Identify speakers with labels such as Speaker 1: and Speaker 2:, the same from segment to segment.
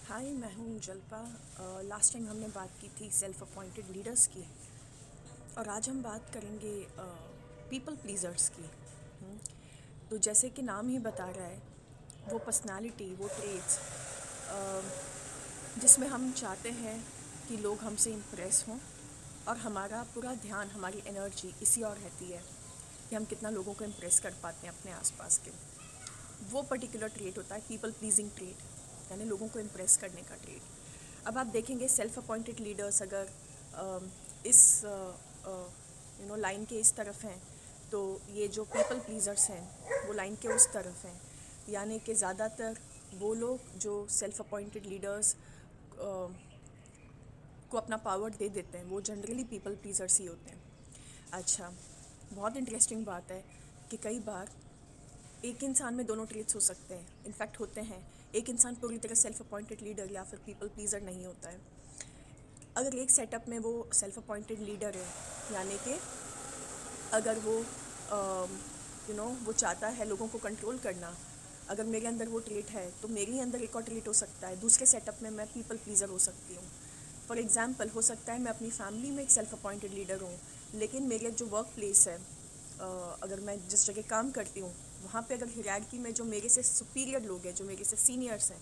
Speaker 1: हाय, मैं हूँ जल्पा। Last time हमने बात की थी सेल्फ अपॉइंटेड लीडर्स की, और आज हम बात करेंगे पीपल प्लीजर्स की। हम्म, तो जैसे कि नाम ही बता रहा है, वो पर्सनालिटी, वो ट्रेट्स जिसमें हम चाहते हैं कि लोग हमसे इम्प्रेस हों, और हमारा पूरा ध्यान, हमारी एनर्जी इसी और रहती है कि हम कितना लोगों को इम्प्रेस कर पाते हैं अपने आसपास के। वो पर्टिकुलर ट्रेट होता है पीपल प्लीजिंग ट्रेट, यानी लोगों को इम्प्रेस करने का ट्रेट। अब आप देखेंगे सेल्फ अपॉइंटेड लीडर्स अगर इस लाइन के इस तरफ हैं, तो ये जो पीपल प्लीजर्स हैं वो लाइन के उस तरफ हैं। यानी कि ज़्यादातर वो लोग जो सेल्फ अपॉइंटेड लीडर्स को अपना पावर दे देते हैं, वो जनरली पीपल प्लीजर्स ही होते हैं। अच्छा, बहुत इंटरेस्टिंग बात है कि कई बार एक इंसान में दोनों ट्रेट्स हो सकते हैं, इनफैक्ट होते हैं। एक इंसान पूरी तरह सेल्फ अपॉइंटेड लीडर या फिर पीपल प्लीजर नहीं होता है। अगर एक सेटअप में वो सेल्फ अपॉइंटेड लीडर है, यानी कि अगर वो वो चाहता है लोगों को कंट्रोल करना, अगर मेरे अंदर वो ट्रेट है तो मेरे ही अंदर एक और ट्रेट हो सकता है, दूसरे सेटअप में मैं पीपल प्लीजर हो सकती हूँ। फॉर एग्जांपल, हो सकता है मैं अपनी फैमिली में एक सेल्फ अपॉइंटेड लीडर हूँ, लेकिन मेरे जो वर्क प्लेस है, अगर मैं जिस जगह काम करती हूँ, वहाँ पे अगर हिरार्की में जो मेरे से सुपीरियर लोग हैं, जो मेरे से सीनियर्स हैं,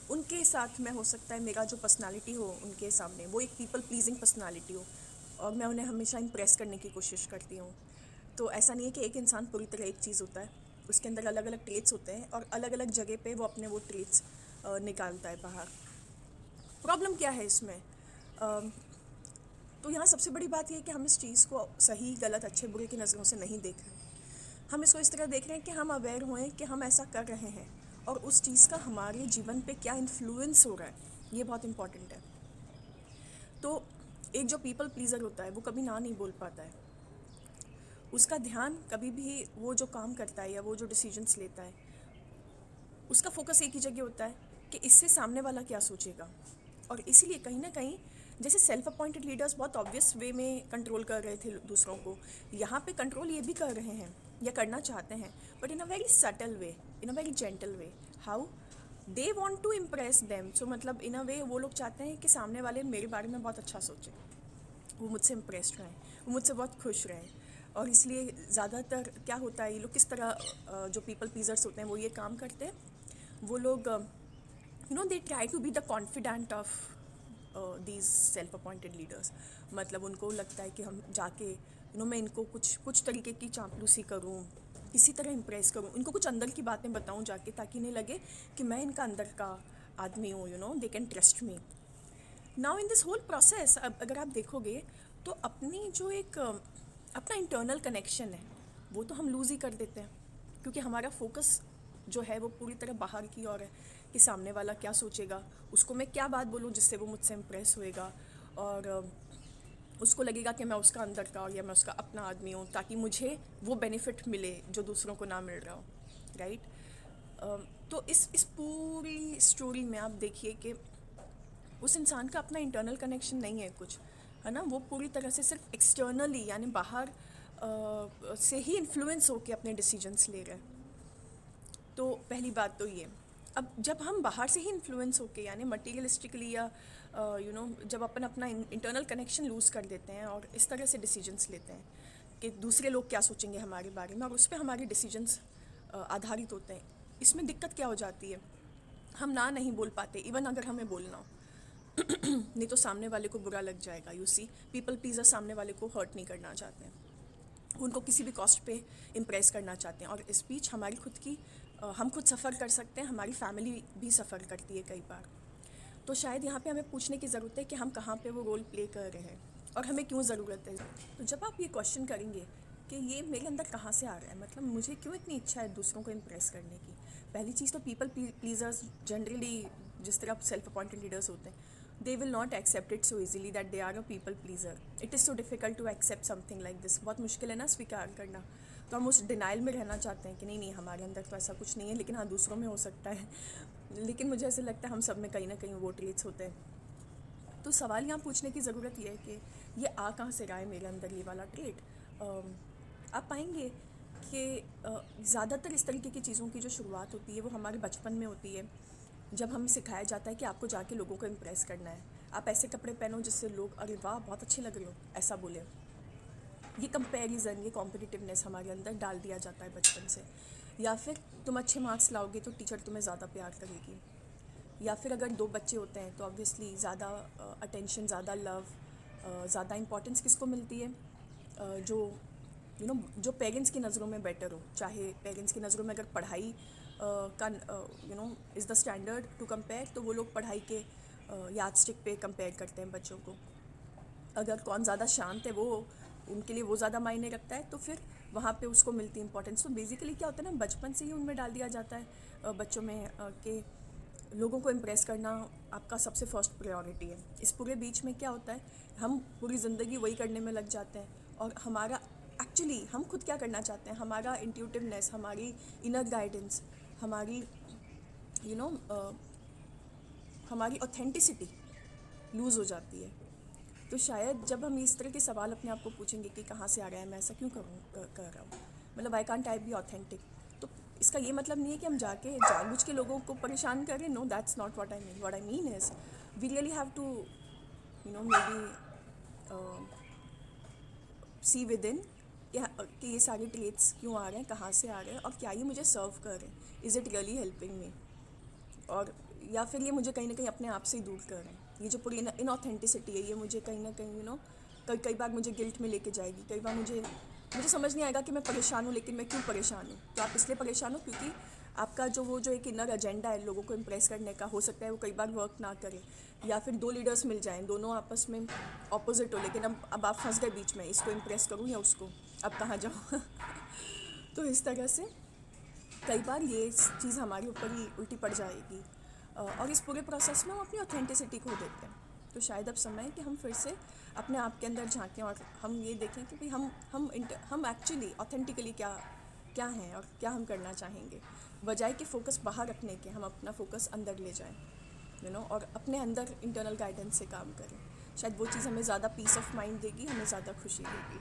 Speaker 1: उनके साथ में हो सकता है मेरा जो पर्सनालिटी हो उनके सामने वो एक पीपल प्लीजिंग पर्सनालिटी हो, और मैं उन्हें हमेशा इम्प्रेस करने की कोशिश करती हूँ। तो ऐसा नहीं है कि एक इंसान पूरी तरह एक चीज़ होता है, उसके अंदर अलग अलग ट्रेट्स होते हैं, और अलग अलग जगह पे वो अपने वो ट्रेट्स निकालता है बाहर। प्रॉब्लम क्या है इसमें? अम, तो यहाँ सबसे बड़ी बात यह है कि हम इस चीज़ को सही गलत अच्छे बुरे की नज़रों से नहीं देख रहे हैं। हम इसको इस तरह देख रहे हैं कि हम अवेयर हुए कि हम ऐसा कर रहे हैं, और उस चीज़ का हमारे जीवन पे क्या इन्फ्लुएंस हो रहा है, ये बहुत इंपॉर्टेंट है। तो एक जो पीपल प्लीज़र होता है वो कभी ना नहीं बोल पाता है। उसका ध्यान कभी भी वो जो काम करता है या वो जो डिसीजंस लेता है, उसका फोकस एक ही जगह होता है कि इससे सामने वाला क्या सोचेगा। और इसीलिए कहीं ना कहीं, जैसे सेल्फ अपॉइंटेड लीडर्स बहुत ऑब्वियस वे में कंट्रोल कर रहे थे दूसरों को, यहाँ पे कंट्रोल ये भी कर रहे हैं या करना चाहते हैं, but in a very subtle way, in a very gentle way. How they want to impress them. So मतलब इन अ वे वो लोग चाहते हैं कि सामने वाले मेरे बारे में बहुत अच्छा सोचें, वो मुझसे इम्प्रेस्ड रहें, वो मुझसे बहुत खुश रहें। और इसलिए ज़्यादातर क्या होता है, ये लोग किस तरह जो पीपल प्लीजर्स होते हैं वो ये काम करते हैं। वो लोग they try to be the confident of these self appointed leaders. मतलब उनको लगता है कि हम जाके मैं इनको कुछ कुछ तरीके की चापलूसी करूँ, किसी तरह इम्प्रेस करूँ, इनको कुछ अंदर की बातें बताऊँ जाके, ताकि इन्हें लगे कि मैं इनका अंदर का आदमी हूँ, they can trust me. Now in this whole process, अब अगर आप देखोगे तो अपनी जो एक अपना इंटरनल कनेक्शन है वो तो हम लूज़ ही कर देते हैं, क्योंकि हमारा फोकस जो है वो पूरी तरह बाहर की ओर है कि सामने वाला क्या सोचेगा, उसको मैं क्या बात बोलूँ जिससे वो मुझसे इम्प्रेस होएगा, और उसको लगेगा कि मैं उसका अंदर का या मैं उसका अपना आदमी हूँ, ताकि मुझे वो बेनिफिट मिले जो दूसरों को ना मिल रहा हो। राइट? तो इस पूरी स्टोरी में आप देखिए कि उस इंसान का अपना इंटरनल कनेक्शन नहीं है कुछ, है ना। वो पूरी तरह से सिर्फ एक्सटर्नली, यानी बाहर से ही इन्फ्लुएंस होकर अपने डिसीजंस ले रहे हैं। तो पहली बात तो ये। अब जब हम बाहर से ही इन्फ्लुएंस होके, यानी मटीरियलिस्टिकली या जब अपन अपना इंटरनल कनेक्शन लूज़ कर देते हैं और इस तरह से डिसीजंस लेते हैं कि दूसरे लोग क्या सोचेंगे हमारे बारे में, और उस पर हमारे डिसीजंस आधारित होते हैं, इसमें दिक्कत क्या हो जाती है? हम ना नहीं बोल पाते, इवन अगर हमें बोलना हो, नहीं तो सामने वाले को बुरा लग जाएगा। यू सी, पीपल प्लीजर सामने वाले को हर्ट नहीं करना चाहते हैं, उनको किसी भी कॉस्ट पे इम्प्रेस करना चाहते हैं। और इस बीच हमारी खुद की हम खुद सफ़र कर सकते हैं, हमारी फैमिली भी सफ़र करती है कई बार। तो शायद यहाँ पे हमें पूछने की ज़रूरत है कि हम कहाँ पे वो रोल प्ले कर रहे हैं, और हमें क्यों ज़रूरत है। तो जब आप ये क्वेश्चन करेंगे कि ये मेरे अंदर कहाँ से आ रहा है, मतलब मुझे क्यों इतनी इच्छा है दूसरों को इम्प्रेस करने की। पहली चीज़ तो पीपल प्लीजर्स जनरली, जिस तरह सेल्फ अपॉइंटेड लीडर्स होते हैं, they will not accept it so easily that they are a people pleaser. It is so difficult to accept something like this. बहुत मुश्किल है ना स्वीकार करना। तो हम उस डिनाइल में रहना चाहते हैं कि नहीं नहीं, हमारे अंदर तो ऐसा कुछ नहीं है, लेकिन हाँ दूसरों में हो सकता है। लेकिन मुझे ऐसे लगता है हम सब में कहीं ना कहीं वो ट्रेट्स होते हैं। तो सवाल यहाँ पूछने की ज़रूरत यह है कि ये आ कहाँ से रहा है मेरे अंदर ये वाला ट्रेट। आप पाएंगे कि ज़्यादातर इस तरीके की चीज़ों की जो शुरुआत होती है वो हमारे बचपन में होती है। जब हमें सिखाया जाता है कि आपको जाके लोगों को इम्प्रेस करना है, आप ऐसे कपड़े पहनो जिससे लोग अरे वाह बहुत अच्छे लग रहे हो ऐसा बोले। ये कंपैरिजन, ये कॉम्पिटिटिवनेस हमारे अंदर डाल दिया जाता है बचपन से। या फिर तुम अच्छे मार्क्स लाओगे तो टीचर तुम्हें ज़्यादा प्यार करेगी। या फिर अगर दो बच्चे होते हैं तो ऑब्वियसली ज़्यादा अटेंशन, ज़्यादा लव, ज़्यादा इंपॉर्टेंस किसको मिलती है? जो जो पेरेंट्स की नज़रों में बेटर हो। चाहे पेरेंट्स की नज़रों में अगर पढ़ाई का is the standard to compare, तो वो लोग पढ़ाई के याद स्टिक पे कंपेयर करते हैं बच्चों को। अगर कौन ज़्यादा शांत है वो, उनके लिए वो ज़्यादा मायने रखता है, तो फिर वहाँ पे उसको मिलती इंपॉर्टेंस। तो बेसिकली क्या होता है ना, बचपन से ही उनमें डाल दिया जाता है बच्चों में कि लोगों को इम्प्रेस करना आपका सबसे फर्स्ट प्रायोरिटी है। इस पूरे बीच में क्या होता है, हम पूरी ज़िंदगी वही करने में लग जाते हैं और हमारा एक्चुअली हम खुद क्या करना चाहते हैं, हमारा इंट्यूटिवनेस, हमारी इनर गाइडेंस, हमारी यू नो हमारी ऑथेंटिसिटी लूज़ हो जाती है। तो शायद जब हम इस तरह के सवाल अपने आप को पूछेंगे कि कहाँ से आ रहा है, मैं ऐसा क्यों कर रहा हूँ, मतलब I can't I be authentic, तो इसका ये मतलब नहीं है कि हम जाके जानबूझ के लोगों को परेशान करें। No, that's not what I mean is we really have to maybe see within कि ये सारे ट्रेट्स क्यों आ रहे हैं, कहाँ से आ रहे हैं और क्या ये मुझे सर्व कर रहे हैं, is it really helping me, और या फिर ये मुझे कहीं ना कहीं अपने आप से ही दूर कर रहे हैं। ये जो पूरी इनऑथेंटिसिटी है, ये मुझे कहीं ना कहीं कई बार मुझे गिल्ट में लेके जाएगी। कई बार मुझे समझ नहीं आएगा कि मैं परेशान हूँ, लेकिन मैं क्यों परेशान हूँ। तो आप इसलिए परेशान हो क्योंकि आपका जो एक इनर एजेंडा है लोगों को इम्प्रेस करने का, हो सकता है वो कई बार वर्क ना करे। या फिर दो लीडर्स मिल जाएं, दोनों आपस में ऑपोजिट हो, लेकिन अब आप फंस गए बीच में, इसको इम्प्रेस करूँ या उसको, अब कहाँ जाऊँ। तो इस तरह से कई बार ये चीज़ हमारे ऊपर ही उल्टी पड़ जाएगी और इस पूरे प्रोसेस में हम अपनी ऑथेंटिसिटी खो देते हैं। तो शायद अब समय है कि हम फिर से अपने आप के अंदर झांकें और हम ये देखें कि भाई हम एक्चुअली ऑथेंटिकली क्या क्या हैं और क्या हम करना चाहेंगे, बजाय कि फ़ोकस बाहर रखने के हम अपना फ़ोकस अंदर ले जाएं, और अपने अंदर इंटरनल गाइडेंस से काम करें। शायद वो चीज़ हमें ज़्यादा पीस ऑफ माइंड देगी, हमें ज़्यादा खुशी देगी।